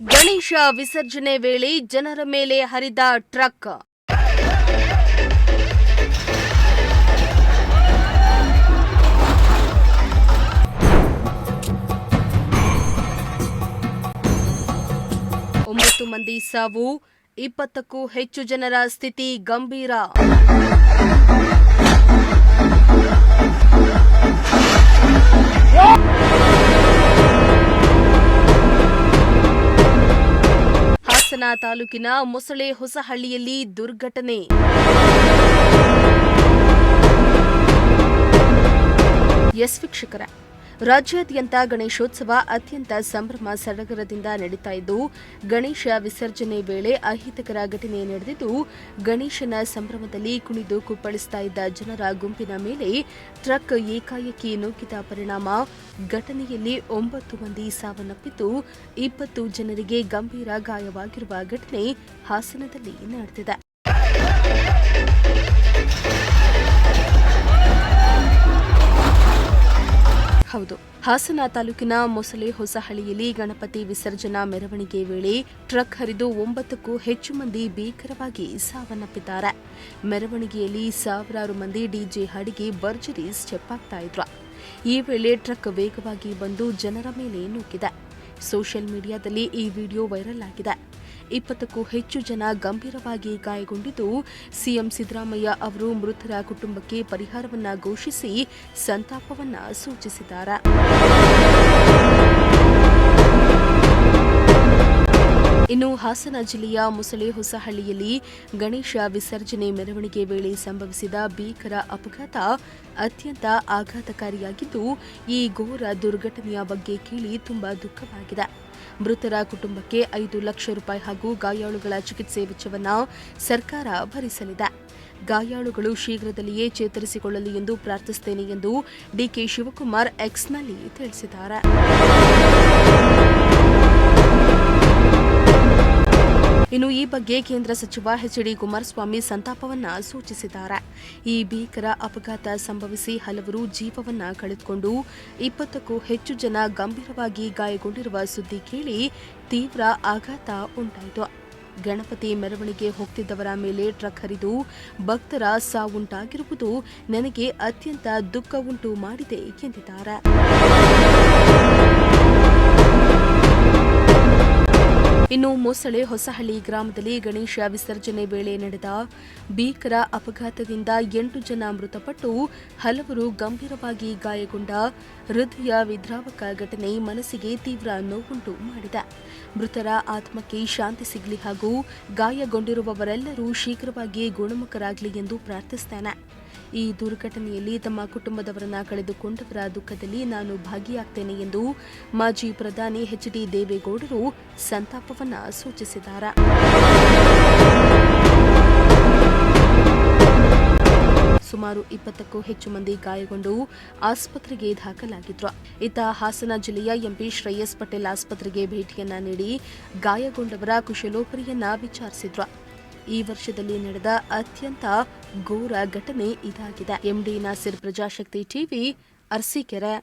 ಗಣೇಶ ವಿಸರ್ಜನೆ ವೇಳೆ ಜನರ ಮೇಲೆ ಹರಿದ ಟ್ರಕ್. ಒಂಬತ್ತು ಮಂದಿ ಸಾವು, 20ಕ್ಕೂ ಹೆಚ್ಚು ಜನರ ಸ್ಥಿತಿ ಗಂಭೀರ. ಹಾಸನ ತಾಲೂಕಿನ ಮೊಸಳೆ ಹೊಸಹಳ್ಳಿಯಲ್ಲಿ ದುರ್ಘಟನೆ. ಎಸ್ ವೀಕ್ಷಕರ, ರಾಜ್ಯಾದ್ಯಂತ ಗಣೇಶೋತ್ಸವ ಅತ್ಯಂತ ಸಂಭ್ರಮ ಸಡಗರದಿಂದ ನಡೀತಾ ಇದ್ದು, ಗಣೇಶ ವಿಸರ್ಜನೆ ವೇಳೆ ಅಹಿತಕರ ಘಟನೆ ನಡೆದಿದ್ದು, ಗಣೇಶನ ಸಂಭ್ರಮದಲ್ಲಿ ಕುಣಿದು ಕುಪ್ಪಳಿಸ್ತಾ ಇದ್ದ ಜನರ ಗುಂಪಿನ ಮೇಲೆ ಟ್ರಕ್ ಏಕಾಏಕಿ ನುಗ್ಗಿದ ಪರಿಣಾಮ ಘಟನೆಯಲ್ಲಿ 9 ಮಂದಿ ಸಾವನ್ನಪ್ಪಿದ್ದು, 20 ಜನರಿಗೆ ಗಂಭೀರ ಗಾಯವಾಗಿರುವ ಘಟನೆ ಹಾಸನದಲ್ಲಿ ನಡೆದಿದೆ. ಹೌದು, ಹಾಸನ ತಾಲೂಕಿನ ಮೊಸಳೆ ಹೊಸಹಳ್ಳಿಯಲ್ಲಿ ಗಣಪತಿ ವಿಸರ್ಜನಾ ಮೆರವಣಿಗೆ ವೇಳೆ ಟ್ರಕ್ ಹರಿದು 9ಕ್ಕೂ ಹೆಚ್ಚು ಮಂದಿ ಭೀಕರವಾಗಿ ಸಾವನ್ನಪ್ಪಿದ್ದಾರೆ. ಮೆರವಣಿಗೆಯಲ್ಲಿ ಸಾವಿರಾರು ಮಂದಿ ಡಿಜೆ ಹಾಡಿಗೆ ಭರ್ಜರಿ ಸ್ಟೆಪ್ ಆಗ್ತಾ ಇದ್ರು. ಈ ವೇಳೆ ಟ್ರಕ್ ವೇಗವಾಗಿ ಬಂದು ಜನರ ಮೇಲೆ ನುಗ್ಗಿದೆ. ಸೋಷಿಯಲ್ ಮೀಡಿಯಾದಲ್ಲಿ ಈ ವಿಡಿಯೋ ವೈರಲ್ ಆಗಿದೆ. 20ಕ್ಕೂ ಹೆಚ್ಚು ಜನ ಗಂಭೀರವಾಗಿ ಗಾಯಗೊಂಡಿದ್ದು, ಸಿಎಂ ಸಿದ್ದರಾಮಯ್ಯ ಅವರು ಮೃತರ ಕುಟುಂಬಕ್ಕೆ ಪರಿಹಾರವನ್ನ ಘೋಷಿಸಿ ಸಂತಾಪವನ್ನ ಸೂಚಿಸಿದ್ದಾರೆ. ಇನ್ನು ಹಾಸನ ಜಿಲ್ಲೆಯ ಮೊಸಳೆ ಹೊಸಹಳ್ಳಿಯಲ್ಲಿ ಗಣೇಶ ವಿಸರ್ಜನೆ ಮೆರವಣಿಗೆ ವೇಳೆ ಸಂಭವಿಸಿದ ಭೀಕರ ಅಪಘಾತ ಅತ್ಯಂತ ಆಘಾತಕಾರಿಯಾಗಿದ್ದು, ಈ ಘೋರ ದುರ್ಘಟನೆಯ ಬಗ್ಗೆ ಕೇಳಿ ತುಂಬಾ ದುಃಖವಾಗಿದೆ. ಮೃತರ ಕುಟುಂಬಕ್ಕೆ 5 ಲಕ್ಷ ರೂಪಾಯಿ ಹಾಗೂ ಗಾಯಾಳುಗಳ ಚಿಕಿತ್ಸೆ ವೆಚ್ಚವನ್ನು ಸರ್ಕಾರ ಭರಿಸಲಿದೆ. ಗಾಯಾಳುಗಳು ಶೀಘ್ರದಲ್ಲಿಯೇ ಚೇತರಿಸಿಕೊಳ್ಳಲಿ ಎಂದು ಪ್ರಾರ್ಥಿಸುತ್ತೇನೆ ಎಂದು ಡಿಕೆ ಶಿವಕುಮಾರ್ ಎಕ್ಸ್ನಲ್ಲಿ ತಿಳಿಸಿದ್ದಾರೆ. ಇನ್ನು ಈ ಬಗ್ಗೆ ಕೇಂದ್ರ ಸಚಿವ ಎಚ್.ಡಿ. ಕುಮಾರಸ್ವಾಮಿ ಸಂತಾಪವನ್ನ ಸೂಚಿಸಿದ್ದಾರೆ. ಈ ಭೀಕರ ಅಪಘಾತ ಸಂಭವಿಸಿ ಹಲವರು ಜೀವವನ್ನ ಕಳೆದುಕೊಂಡು 20ಕ್ಕೂ ಹೆಚ್ಚು ಜನ ಗಂಭೀರವಾಗಿ ಗಾಯಗೊಂಡಿರುವ ಸುದ್ದಿ ಕೇಳಿ ತೀವ್ರ ಆಘಾತ ಉಂಟಾಯಿತು. ಗಣಪತಿ ಮೆರವಣಿಗೆ ಹೋಗ್ತಿದ್ದವರ ಮೇಲೆ ಟ್ರಕ್ ಹರಿದು ಭಕ್ತರ ಸಾವುಂಟಾಗಿರುವುದು ನನಗೆ ಅತ್ಯಂತ ದುಃಖ ಉಂಟು ಮಾಡಿದೆ ಎಂದಿದ್ದಾರೆ. ಇನ್ನು ಮೊಸಳೆ ಹೊಸಹಳ್ಳಿ ಗ್ರಾಮದಲ್ಲಿ ಗಣೇಶ ವಿಸರ್ಜನೆ ವೇಳೆ ನಡೆದ ಭೀಕರ ಅಪಘಾತದಿಂದ 8 ಜನ ಮೃತಪಟ್ಟು ಹಲವರು ಗಂಭೀರವಾಗಿ ಗಾಯಗೊಂಡ ಹೃದಯ ವಿದ್ರಾವಕ ಘಟನೆ ಮನಸ್ಸಿಗೆ ತೀವ್ರ ನೋವುಂಟು ಮಾಡಿದೆ. ಮೃತರ ಆತ್ಮಕ್ಕೆ ಶಾಂತಿ ಸಿಗಲಿ ಹಾಗೂ ಗಾಯಗೊಂಡಿರುವವರೆಲ್ಲರೂ ಶೀಘ್ರವಾಗಿ ಗುಣಮುಖರಾಗಲಿ ಎಂದು ಪ್ರಾರ್ಥಿಸುತ್ತೇನೆ. ಈ ದುರ್ಘಟನೆಯಲ್ಲಿ ತಮ್ಮ ಕುಟುಂಬದವರನ್ನ ಕಳೆದುಕೊಂಡವರ ದುಃಖದಲ್ಲಿ ನಾನು ಭಾಗಿಯಾಗ್ತೇನೆ ಎಂದು ಮಾಜಿ ಪ್ರಧಾನಿ ಎಚ್.ಡಿ. ದೇವೇಗೌಡರು ಸಂತಾಪವನ್ನ ಸೂಚಿಸಿದ್ದಾರೆ. ಸುಮಾರು 20ಕ್ಕೂ ಹೆಚ್ಚು ಮಂದಿ ಗಾಯಗೊಂಡು ಆಸ್ಪತ್ರೆಗೆ ದಾಖಲಾಗಿದ್ರು. ಇತ್ತ ಹಾಸನ ಜಿಲ್ಲೆಯ ಎಂಪಿ ಶ್ರೇಯಸ್ ಪಟೇಲ್ ಆಸ್ಪತ್ರೆಗೆ ಭೇಟಿಯನ್ನ ನೀಡಿ ಗಾಯಗೊಂಡವರ ಕುಶಲೋಪರಿಯನ್ನ ವಿಚಾರಿಸಿದ್ರು. ಈ ವರ್ಷದಲ್ಲಿ ನಡೆದ ಅತ್ಯಂತ ಘೋರ ಘಟನೆ ಇದಾಗಿದೆ. MD Nasir, Prajashakti TV, Arsikere.